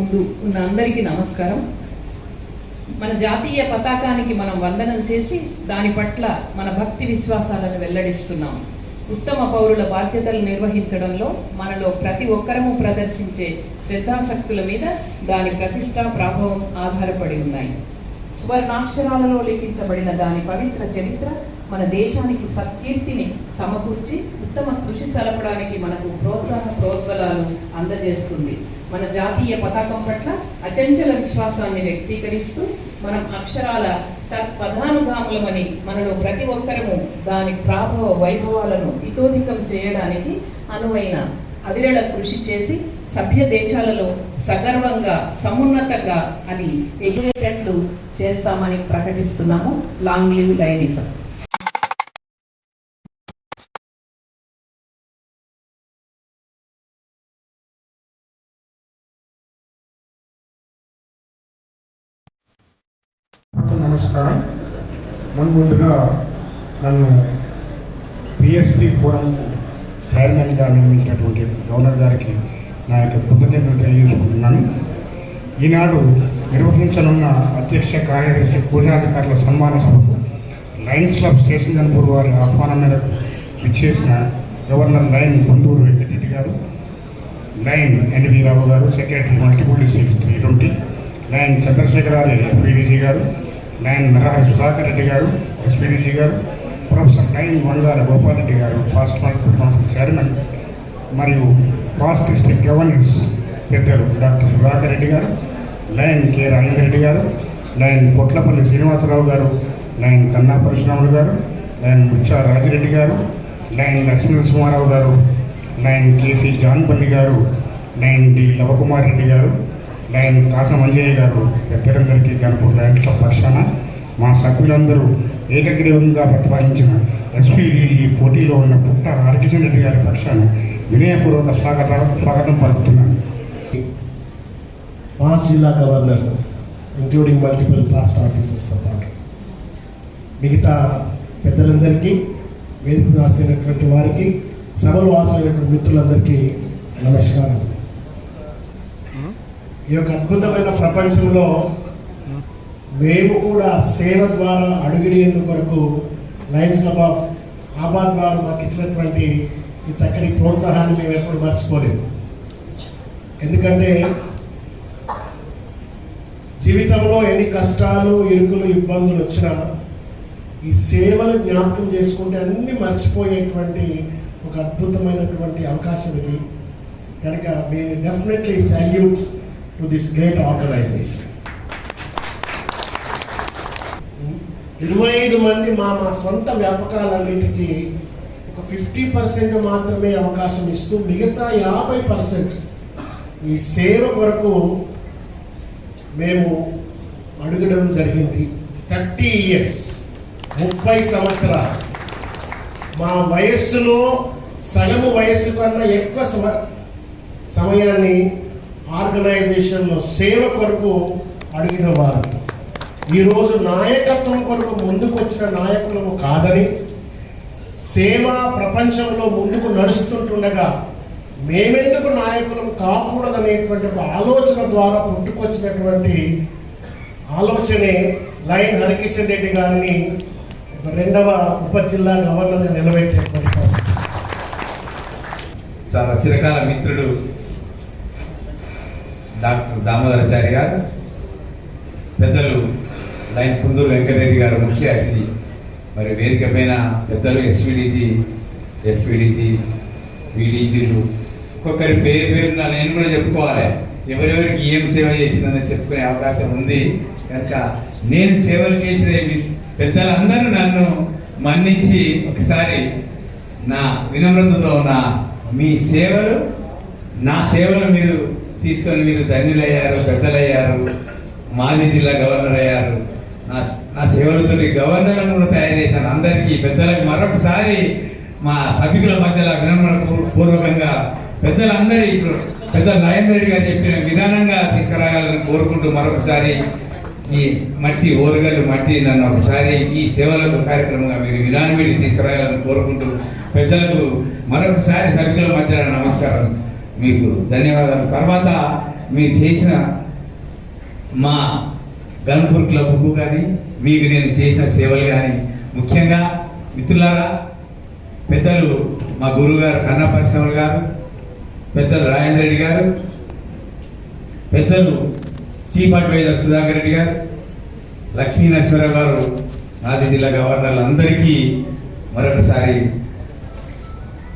ముందు ఉన్న అందరికీ నమస్కారం. మన జాతీయ పతాకానికి మనం వందనం చేసి దాని పట్ల మన భక్తి విశ్వాసాలను వెల్లడిస్తున్నాం. ఉత్తమ పౌరుల బాధ్యతలు నిర్వహించడంలో మనలో ప్రతి ఒక్కరము ప్రదర్శించే శ్రద్ధాశక్తుల మీద దాని ప్రతిష్ట ప్రభావం ఆధారపడి ఉన్నాయి. సువర్ణాక్షరాలలో లిఖించబడిన దాని పవిత్ర చరిత్ర మన దేశానికి సత్కీర్తిని సమకూర్చి ఉత్తమ కృషి సలపడానికి మనకు ప్రోద్బలాలు అందజేస్తుంది. మన జాతీయ పతాకం పట్ల అచంచల విశ్వాసాన్ని వ్యక్తీకరిస్తూ మనం అక్షరాల పదానుగాములమని మనలో ప్రతి ఒక్కరము దాని ప్రాభవ వైభవాలను ఇతోధికం చేయడానికి అనువైన అవిరళ కృషి చేసి సభ్య దేశాలలో సగర్వంగా సమున్నతంగా అది ఎగిరేటట్లు చేస్తామని ప్రకటిస్తున్నాము. Long live లయనిజం. నమస్కారం. ముందుగా నన్ను పిఎస్పి ఫోరం చైర్మన్గా నియమించినటువంటి గవర్నర్ గారికి నా యొక్క కృతజ్ఞతలు తెలియజేసుకుంటున్నాను. ఈనాడు నిర్వహించనున్న అధ్యక్ష కార్యదర్శి పూజాధికారుల సన్మాన సభకు లయన్స్ క్లబ్ స్టేషన్ గన్పూర్ వారి ఆహ్వానం మేరకు విచ్చేసిన గవర్నర్ లయన్ గుంటూరు వెంకటరెడ్డి గారు, లయన్ ఎన్వి రావు గారు, సెక్రటరీ మల్టిపుల్ డిస్ట్రిక్ట్స్ 320, లయన్ చంద్రశేఖరారి ఎస్పీడీజీ గారు, లయన్ నరహరి సుధాకర్ రెడ్డి గారు ఎస్పీడీజీ గారు, ప్రొఫెసర్ లయన్ వంగాల గోపాల్ రెడ్డి గారు ఫాస్ట్ మల్టిపుల్ కౌన్సిల్ చైర్మన్, మరియు ఫాస్ట్ డిస్ట్రిక్ట్ గవర్నెన్స్ పెద్దలు డాక్టర్ సుధాకర్ రెడ్డి గారు, లయన్ కె రాజేంద్రెడ్డి గారు, లయన్ పొట్లపల్లి శ్రీనివాసరావు గారు, లయన్ కన్నా పరశురాములు గారు, లయన్ ముచ్చా రాజిరెడ్డి గారు, లయన్ లక్ష్మీనరసింహారావు గారు, లయన్ కేసీ జాన్పల్లి గారు, లయన్ డి లవకుమార్ రెడ్డి గారు, లయన్ కాసమంజయ్య గారు, పెద్దలందరికీ గన్పూర్ లయన్స్ క్లబ్ పక్షాన మా సభ్యులందరూ ఏకగ్రీవంగా ప్రతిపాదించిన ఎస్పీడీడీ పోటీలో ఉన్న పుట్ట హరికిషన్ రెడ్డి గారి పక్షాన వినయపూర్వక స్వాగతం పలుకుతున్నాను. పాస్ జిల్లా గవర్నర్ ఇంక్లూడింగ్ మల్టిపుల్ పాస్ట్ ఆఫీసర్స్తో పాటు మిగతా పెద్దలందరికీ, వేదిక వాసైనటువంటి వారికి, సభలు వాసైనటువంటి మిత్రులందరికీ నమస్కారం. ఈ యొక్క అద్భుతమైన ప్రపంచంలో మేము కూడా సేవ ద్వారా అడుగుడేందుకు కొరకు లయన్స్ క్లబ్ ఆఫ్ ఆబాద్ వారు మాకు ఇచ్చినటువంటి ఈ చక్కటి ప్రోత్సాహాన్ని మేము ఎప్పుడు మర్చిపోలేము. ఎందుకంటే జీవితంలో ఎన్ని కష్టాలు, ఇరుకులు, ఇబ్బందులు వచ్చినా ఈ సేవలు జ్ఞాపకం చేసుకుంటే అన్ని మర్చిపోయేటువంటి ఒక అద్భుతమైనటువంటి అవకాశం ఇది. కనుక మేము definitely salute to this great organisation. 25 మంది మా సొంత వ్యాపకాలన్నిటికీ ఒక 50% మాత్రమే అవకాశం ఇస్తూ మిగతా 50% ఈ సేవ కొరకు మేము అడగడం జరిగింది. 30 years 30 సంవత్సరాలు మా వయస్సులో సగము వయస్సు కన్నా ఎక్కువ సమయాన్ని ఆర్గనైజేషన్లో సేవ కొరకు అడిగిన వారు ఈరోజు నాయకత్వం కొరకు ముందుకు వచ్చిన నాయకులము కాదని, సేవా ప్రపంచంలో ముందుకు నడుస్తుంటుండగా మేమెందుకు నాయకులం కాకూడదనేటువంటి ఒక ఆలోచన ద్వారా పుట్టుకొచ్చినటువంటి ఆలోచనే లయన్ హరికిషన్ రెడ్డి గారిని రెండవ ఉప జిల్లా గవర్నర్గా నిలబెట్టేటువంటి పరిస్థితి. చాలా చిరకాల మిత్రుడు డాక్టర్ దామోదరాచారి గారు, పెద్దలు లయన్ కుందూరు వెంకటరెడ్డి గారు ముఖ్య అతిథి, మరి వేదిక పైన పెద్దలు ఎస్పీడీజీ, ఎఫ్పీడీజీ, వీడీజీలు, ఒక్కొక్కరి పేరున నేను కూడా చెప్పుకోవాలి. ఎవరెవరికి ఏం సేవ చేసిందని చెప్పుకునే అవకాశం ఉంది. కనుక నేను సేవలు చేసిన పెద్దలందరూ నన్ను మన్నించి ఒకసారి నా వినమ్రతతో మీ సేవలు, నా సేవలు మీరు తీసుకొని మీరు ధన్యులయ్యారు, పెద్దలయ్యారు, మాజీ జిల్లా గవర్నర్ అయ్యారు. నా సేవలతో గవర్నర్లను కూడా తయారు చేశాను. అందరికీ పెద్దలకు మరొకసారి మా సభ్యుల మధ్యలో వినమ్ర పూర్వకంగా పెద్దలందరి ఇప్పుడు పెద్ద నరేంద్ర రెడ్డి గారు చెప్పిన విధానంగా తీసుకురాగాలని కోరుకుంటూ మరొకసారి ఈ మట్టి ఓరగల్లు మట్టి నన్ను ఒకసారి ఈ సేవలకు కార్యక్రమంగా మీరు విధానం పెట్టి తీసుకురాగాలని కోరుకుంటూ పెద్దలకు మరొకసారి సభ్యుల మధ్య నమస్కారం, మీకు ధన్యవాదాలు. తర్వాత మీరు చేసిన మా గన్పూర్ క్లబ్కు కానీ మీకు నేను చేసిన సేవలు కానీ, ముఖ్యంగా మిత్రులారా, పెద్దలు మా గురువు గారు కన్నా పరిశ్రమలు గారు, పెద్దలు రాజేంద్ర రెడ్డి గారు, పెద్దలు చీఫ్ అడ్వైజర్ సుధాకర్ రెడ్డి గారు, లక్ష్మీ నరసింహరావు గారు, నాది జిల్లా గవర్నర్లు అందరికీ మరొకసారి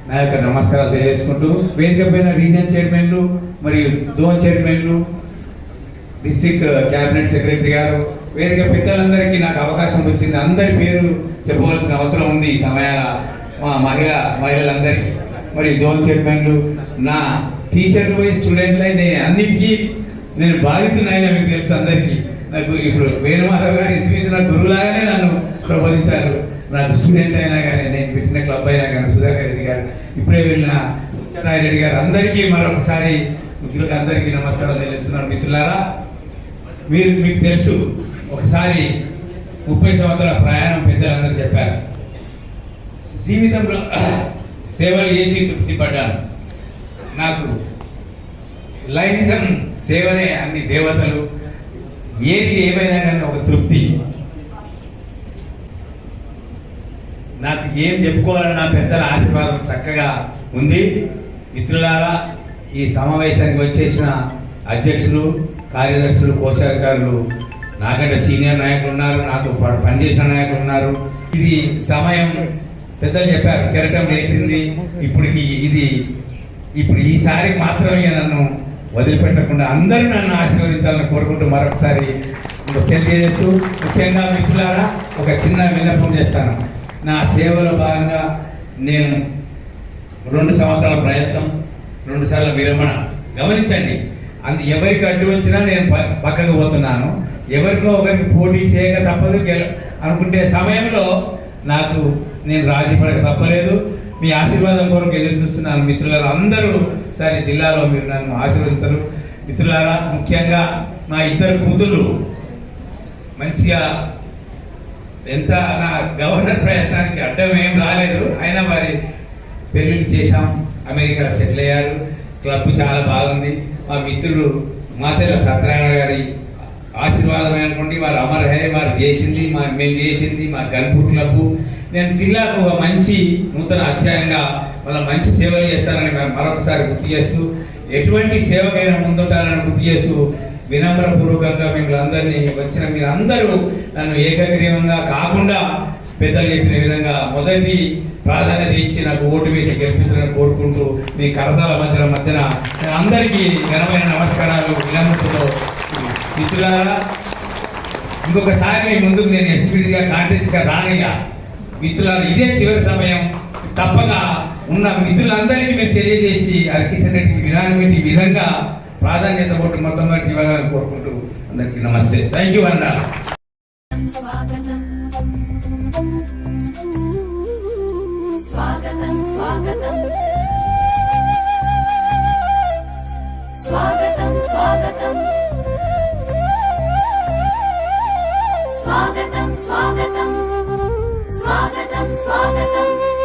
నా యొక్క నమస్కారాలు తెలియజేసుకుంటూ, వేదిక పైన రీజన్ చైర్మన్లు మరియు జోన్ చైర్మన్లు, డిస్ట్రిక్ట్ క్యాబినెట్ సెక్రటరీ గారు, వేదిక పెద్దలందరికీ నాకు అవకాశం వచ్చింది. అందరి పేరు చెప్పవలసిన అవసరం ఉంది ఈ సమయాల మా మహిళలందరికీ, మరి జోన్ చైర్మన్లు, నా టీచర్లు పోయి స్టూడెంట్లు నేను అన్నిటికీ నేను బాధితున్నాయని మీకు తెలుసు అందరికీ. నాకు ఇప్పుడు వేణుమాధవ్ గారు ఇంచుమించు నాకు గురువులాగానే నన్ను ప్రబోధించారు. నాకు స్టూడెంట్ అయినా కానీ, నేను పెట్టిన క్లబ్ అయినా కానీ, సుధాకర్ రెడ్డి గారు, ఇప్పుడే వెళ్ళిన రెడ్డి గారు, అందరికీ మరొకసారి ముఖ్యులకు అందరికీ నమస్కారం తెలియజేస్తున్నాను. మిత్రులారా, మీకు తెలుసు, ఒకసారి 30 సంవత్సరాల ప్రయాణం పెద్దలందరూ చెప్పారు. జీవితంలో సేవలు చేసి తృప్తి పడ్డాను. నాకు లైనిజం సేవనే అన్ని దేవతలు, ఏది ఏమైనా కానీ ఒక తృప్తి. నాకు ఏం చెప్పుకోవాలని నా పెద్దల ఆశీర్వాదం చక్కగా ఉంది. మిత్రులారా, ఈ సమావేశానికి వచ్చేసిన అధ్యక్షులు, కార్యదర్శులు, కోశాధికారులు, నాకంటే సీనియర్ నాయకులు ఉన్నారు, నాతో పాటు పనిచేసిన నాయకులు ఉన్నారు. ఇది సమయం, పెద్దలు చెప్పారు, కెరటం లేచింది. ఇప్పుడు ఈసారి మాత్రమే నన్ను వదిలిపెట్టకుండా అందరూ నన్ను ఆశీర్వదించాలని కోరుకుంటూ మరొకసారి తెలియజేస్తూ, ముఖ్యంగా మిత్రులారా, ఒక చిన్న విన్నపం చేస్తాను. నా సేవలో భాగంగా నేను 2 సంవత్సరాల ప్రయత్నం, 2 సార్ల విరమణ. గమనించండి, ఎవరికి అడ్డు వచ్చినా నేను పక్కకు పోతున్నాను. ఎవరికో ఒకరికి పోటీ చేయక తప్పదు అనుకుంటే సమయంలో నేను రాజీ పడక తప్పలేదు. మీ ఆశీర్వాదం కొరకు ఎదురు చూస్తున్నాను. మిత్రులారా, అందరూ సరే జిల్లాలో మీరు నన్ను ఆశీర్వదించరు. మిత్రులారా, ముఖ్యంగా మా 2 కూతుళ్ళు మంచిగా, ఎంత నా గవర్నర్ ప్రయత్నానికి అడ్డం ఏం రాలేదు, అయినా మరి పెళ్ళిళ్ళు చేశాం, అమెరికాలో సెటిల్ అయ్యారు. క్లబ్ చాలా బాగుంది. మా మిత్రులు మాచర్ల సత్యనారాయణ గారి ఆశీర్వాదం అనుకోండి, వారు అమరహే, వారు చేసింది, మేము చేసింది మా గన్పూర్ క్లబ్. నేను జిల్లాకు ఒక మంచి నూతన అధ్యాయంగా వాళ్ళ మంచి సేవలు చేస్తానని మరొకసారి గుర్తు చేస్తూ, ఎటువంటి సేవకైనా ముందుంటారని గుర్తు చేస్తూ, వినమ్రపూర్వకంగా మిమ్మల్ని అందరినీ వచ్చిన మీరందరూ నన్ను ఏకగ్రీవంగా కాకుండా పెద్దలు చెప్పిన విధంగా మొదటి ప్రాధాన్యత ఇచ్చి నాకు ఓటు వేసి గెలిపించాలని కోరుకుంటూ, మీ కరతాల మధ్యన అందరికీ ఘనమైన నమస్కారాలు వినమ్రతతో. మిత్రులారా, ఇంకొకసారి మీ ముందుకు నేను ఎస్పీగా కాంటెస్ట్గా రానయ్యా. మిత్రులారా, ఇదే చివరి సమయం. తప్పక ఉన్న మిత్రులందరికీ మీరు తెలియజేసి కిషన్ రెడ్డికి విధానం పెట్టి ఈ విధంగా ప్రాధాన్యత ఓటు మొట్టమొదటి ఇవ్వాలని కోరుకుంటూ అందరికీ నమస్తే. థ్యాంక్ యూ అన్నా. స్వాగతం స్వాగతం స్వాగతం స్వాగతం స్వాగతం స్వాగతం స్వాగతం స్వాగతం స్వాగతం